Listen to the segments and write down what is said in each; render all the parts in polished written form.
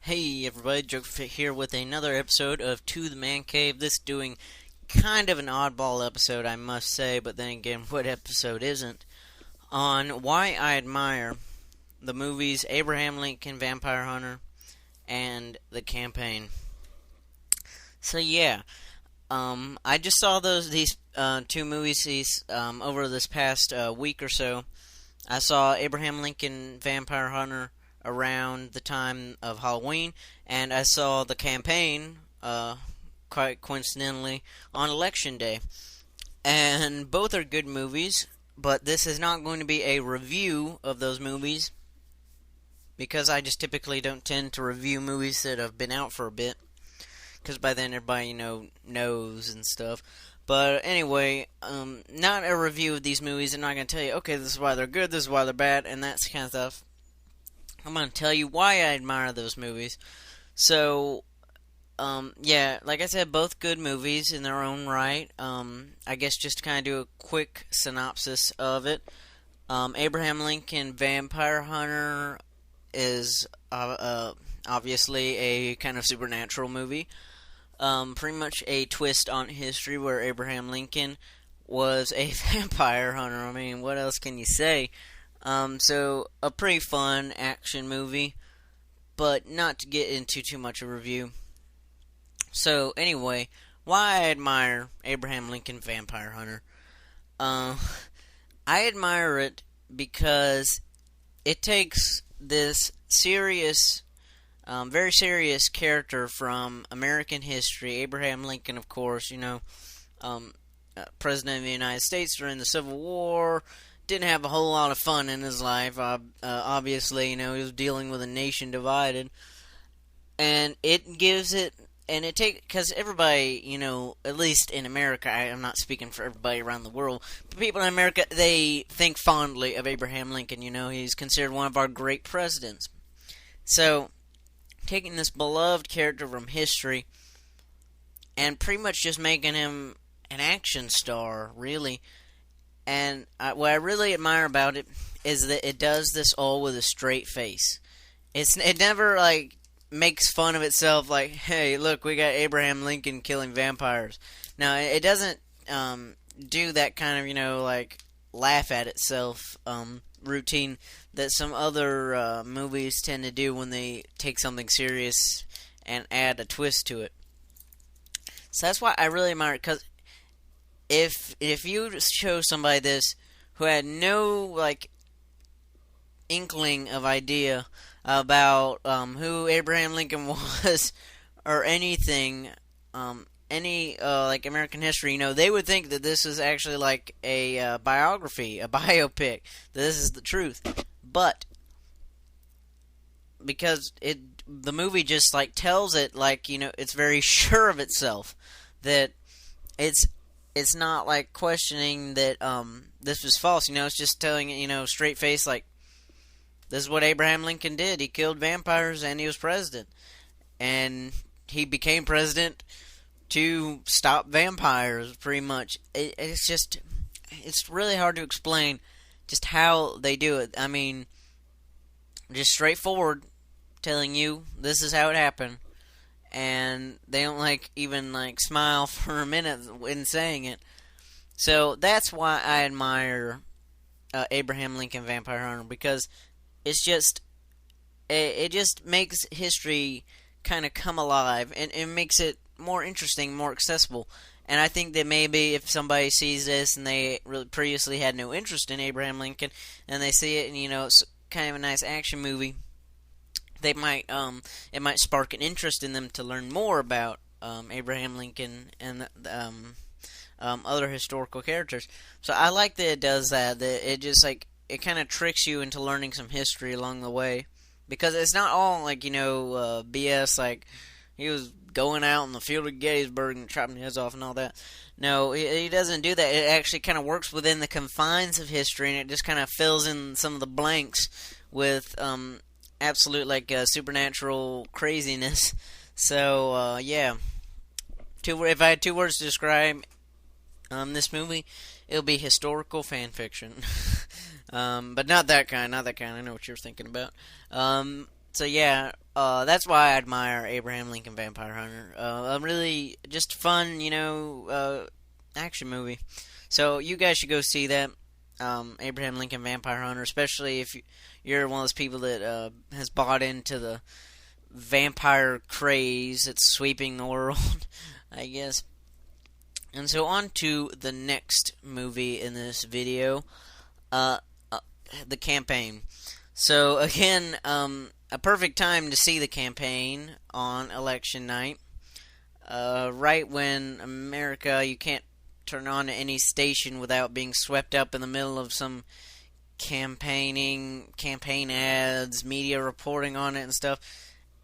Hey everybody, Joker here with another episode of To the Mancave. This doing kind of an oddball episode, I must say, but then again, what episode isn't? On why I admire the movies Abraham Lincoln, Vampire Hunter, and The Campaign. So yeah, I just saw these two movies over this past week or so. I saw Abraham Lincoln, Vampire Hunter around the time of Halloween, and I saw The Campaign, quite coincidentally, on Election Day. And both are good movies, but this is not going to be a review of those movies, because I just typically don't tend to review movies that have been out for a bit, because by then everybody, knows and stuff. But anyway, not a review of these movies. I'm not going to tell you, okay, this is why they're good, this is why they're bad, and that kind of stuff. I'm going to tell you why I admire those movies. So, yeah, like I said, both good movies in their own right. I guess just to kind of do a quick synopsis of it. Abraham Lincoln Vampire Hunter is obviously a kind of supernatural movie. Pretty much a twist on history where Abraham Lincoln was a vampire hunter. I mean, what else can you say? So a pretty fun action movie, but not to get into too much of a review. So anyway, why I admire Abraham Lincoln Vampire Hunter. I admire it because it takes this serious, very serious character from American history, Abraham Lincoln, of course, President of the United States during the Civil War. Didn't have a whole lot of fun in his life. Obviously, he was dealing with a nation divided, and it gives it, and it because everybody, at least in America, I'm not speaking for everybody around the world, but people in America, they think fondly of Abraham Lincoln. He's considered one of our great presidents. So, taking this beloved character from history, and pretty much just making him an action star, really. And what I really admire about it is that it does this all with a straight face. It never, makes fun of itself, like, hey, look, we got Abraham Lincoln killing vampires. Now, it doesn't do that kind of, laugh at itself routine that some other movies tend to do when they take something serious and add a twist to it. So that's why I really admire it, because If you show somebody this who had no inkling of idea about who Abraham Lincoln was or anything, any American history, they would think that this is actually a biography, a biopic. That this is the truth, but because the movie just tells it it's very sure of itself that it's not questioning that this was false. It's just telling it, straight face, this is what Abraham Lincoln did. He killed vampires and he was president. And he became president to stop vampires, pretty much. It's really hard to explain just how they do it. I mean, just straightforward telling you this is how it happened. And they don't even smile for a minute when saying it. So that's why I admire Abraham Lincoln Vampire Hunter, because it's just it just makes history kind of come alive, and it makes it more interesting, more accessible. And I think that maybe if somebody sees this and they really previously had no interest in Abraham Lincoln, and they see it and it's kind of a nice action movie, they might it might spark an interest in them to learn more about Abraham Lincoln and other historical characters. So I like that it does that. That it just it kind of tricks you into learning some history along the way, because it's not all BS. He was going out in the field of Gettysburg and chopping heads off and all that. No, he doesn't do that. It actually kind of works within the confines of history, and it just kind of fills in some of the blanks with absolute supernatural craziness. So yeah, if I had two words to describe this movie, it'll be historical fan fiction. But not that kind. I know what you're thinking about. So yeah, that's why I admire Abraham Lincoln Vampire Hunter. A really just fun, action movie. So you guys should go see that. Abraham Lincoln Vampire Hunter, especially if you're one of those people that has bought into the vampire craze that's sweeping the world, I guess. And so on to the next movie in this video, The Campaign. So again, a perfect time to see The Campaign on election night. Right when America, you can't turn on any station without being swept up in the middle of some campaign ads, media reporting on it and stuff.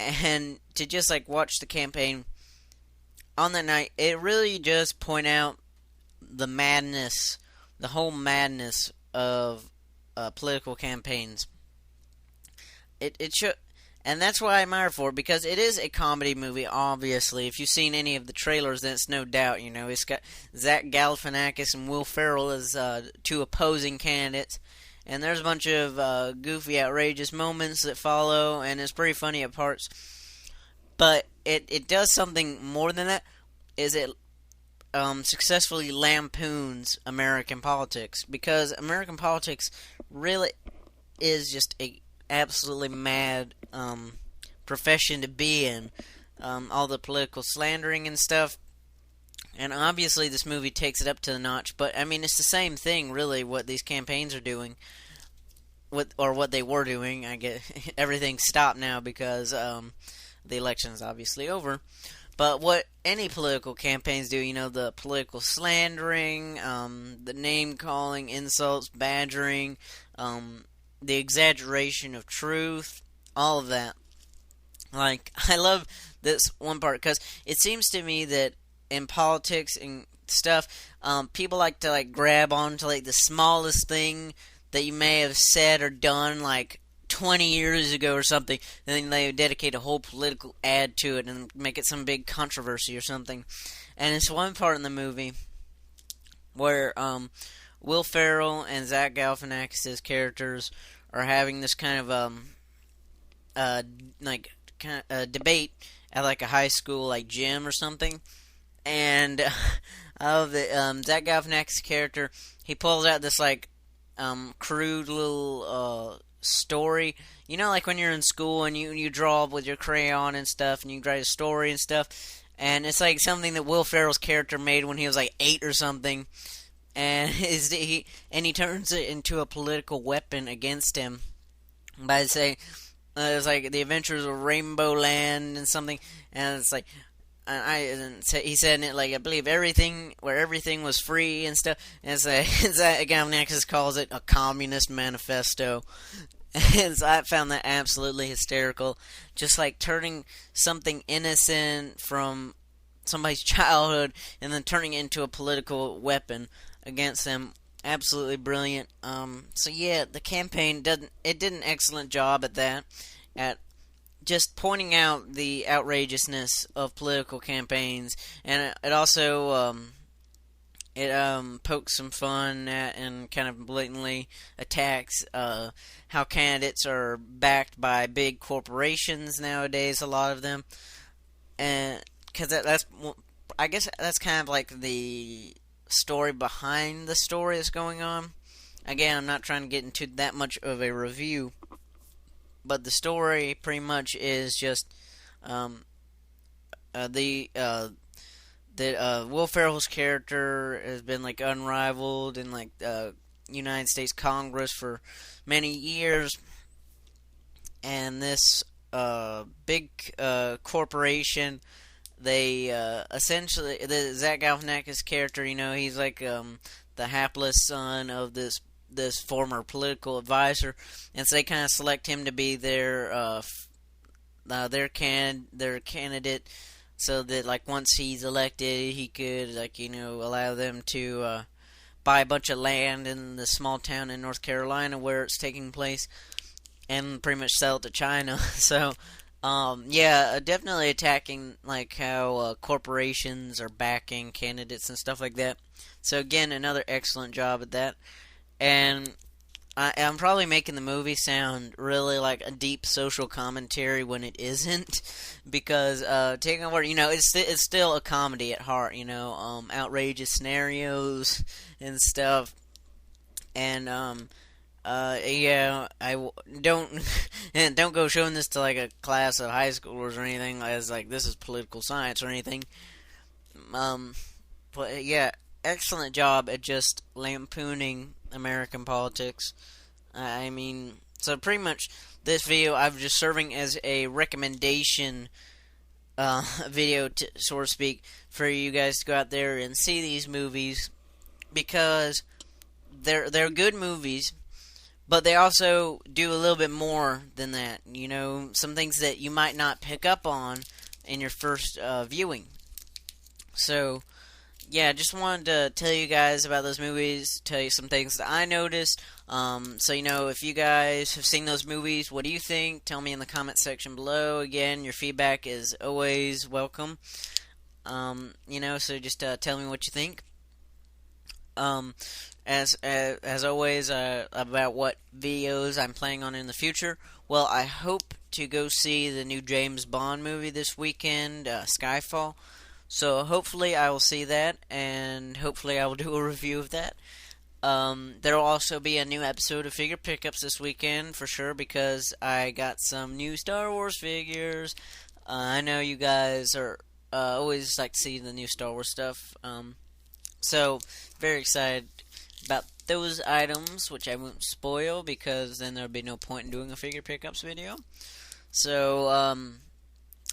And to just like watch the campaign on that night, it really just point out the madness, the whole madness of political campaigns. It should, and that's why I admire for it, because it is a comedy movie. Obviously, if you've seen any of the trailers, then it's no doubt. It's got Zach Galifianakis and Will Ferrell as two opposing candidates, and there's a bunch of goofy, outrageous moments that follow, and it's pretty funny at parts. But it does something more than that. Is it successfully lampoons American politics, because American politics really is just a absolutely mad profession to be in. All the political slandering and stuff. And obviously this movie takes it up to the notch. But, I mean, it's the same thing, really, what these campaigns are doing. Or what they were doing. I guess everything's stopped now because the election is obviously over. But what any political campaigns do, the political slandering, the name-calling, insults, badgering, the exaggeration of truth, all of that. Like, I love this one part, because it seems to me that in politics and stuff, people like to, grab onto, the smallest thing that you may have said or done, 20 years ago or something, and then they dedicate a whole political ad to it and make it some big controversy or something. And it's one part in the movie where Will Ferrell and Zach Galifianakis' characters are having this kind of debate at a high school gym or something, and Zach Galifianakis' character, he pulls out this crude little story. When you're in school and you draw with your crayon and stuff, and you write a story and stuff, and it's something that Will Ferrell's character made when he was 8 or something, and he turns it into a political weapon against him by saying it's the Adventures of Rainbow Land and something, and it's he said in it I believe everything was free and stuff, and Zach Galifianakis calls it a communist manifesto. And so I found that absolutely hysterical. Just turning something innocent from somebody's childhood and then turning it into a political weapon against them. Absolutely brilliant. So yeah, the campaign did an excellent job at that. At just pointing out the outrageousness of political campaigns. And it also pokes some fun at and kind of blatantly attacks how candidates are backed by big corporations nowadays, a lot of them. And because I guess that's kind of the story behind the story that's going on. Again, I'm not trying to get into that much of a review, but the story pretty much is just that Will Ferrell's character has been unrivaled in United States Congress for many years, and this big corporation, they essentially, the Zach Galifianakis character, he's the hapless son of this former political advisor, and so they kind of select him to be their candidate, so that once he's elected, he could allow them to buy a bunch of land in the small town in North Carolina where it's taking place, and pretty much sell it to China. So yeah, definitely attacking how corporations are backing candidates and stuff like that. So again, another excellent job at that. And I'm probably making the movie sound really like a deep social commentary when it isn't, because taking over, it's still a comedy at heart, outrageous scenarios and stuff, and yeah, don't and don't go showing this to like a class of high schoolers or anything as like this is political science or anything. Um, but yeah, excellent job at just lampooning American politics. I mean, so pretty much this video I'm just serving as a recommendation video, so to speak, for you guys to go out there and see these movies because they're good movies, but they also do a little bit more than that. Some things that you might not pick up on in your first viewing. So yeah, just wanted to tell you guys about those movies, tell you some things that I noticed. So, if you guys have seen those movies, what do you think? Tell me in the comment section below. Again, your feedback is always welcome. So just tell me what you think. As always, about what videos I'm planning on in the future. Well, I hope to go see the new James Bond movie this weekend, Skyfall. So hopefully I will see that, and hopefully I will do a review of that. There will also be a new episode of Figure Pickups this weekend, for sure, because I got some new Star Wars figures. I know you guys are always like to see the new Star Wars stuff. So, very excited about those items, which I won't spoil, because then there will be no point in doing a Figure Pickups video. So,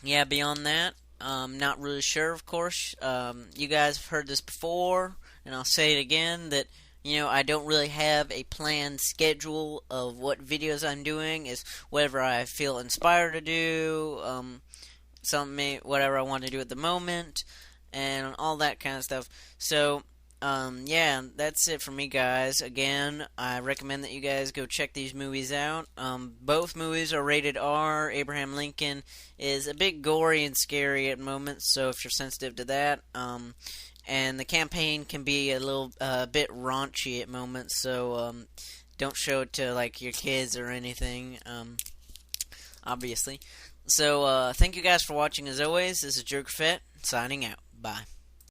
yeah, beyond that, not really sure, of course. You guys have heard this before, and I'll say it again, that, I don't really have a planned schedule of what videos I'm doing. It's whatever I feel inspired to do, whatever I want to do at the moment, and all that kind of stuff. So, yeah, that's it for me, guys. Again, I recommend that you guys go check these movies out. Both movies are rated R. Abraham Lincoln is a bit gory and scary at moments, so if you're sensitive to that, and the campaign can be a little bit raunchy at moments, so don't show it to like your kids or anything, obviously. So thank you guys for watching as always. This is Jerk Fett signing out. Bye.